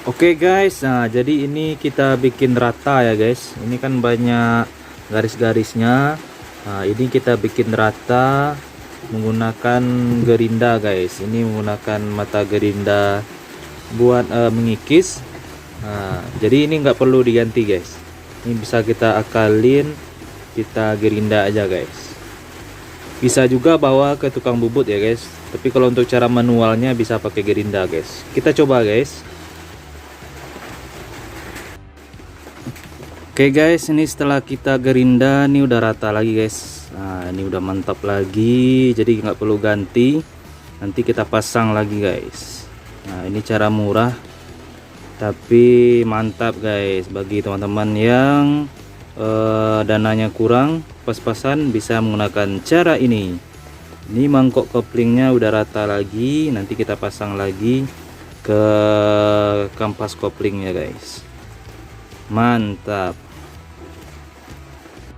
Oke guys, nah jadi ini kita bikin rata ya guys. Ini kan banyak garis-garisnya. Nah, ini kita bikin rata menggunakan gerinda guys. Ini menggunakan mata gerinda buat mengikis. Nah, jadi ini nggak perlu diganti guys. Ini bisa kita akalin, kita gerinda aja guys. Bisa juga bawa ke tukang bubut ya guys. Tapi kalau untuk cara manualnya bisa pakai gerinda guys. Kita coba guys. Oke guys, ini setelah kita gerinda, ini udah rata lagi guys. Nah, ini udah mantap lagi, jadi nggak perlu ganti. Nanti kita pasang lagi guys. Nah, ini cara murah, tapi mantap guys. Bagi teman-teman yang dananya kurang, pas-pasan bisa menggunakan cara ini. Ini mangkok koplingnya udah rata lagi, nanti kita pasang lagi ke kampas koplingnya guys. Mantap.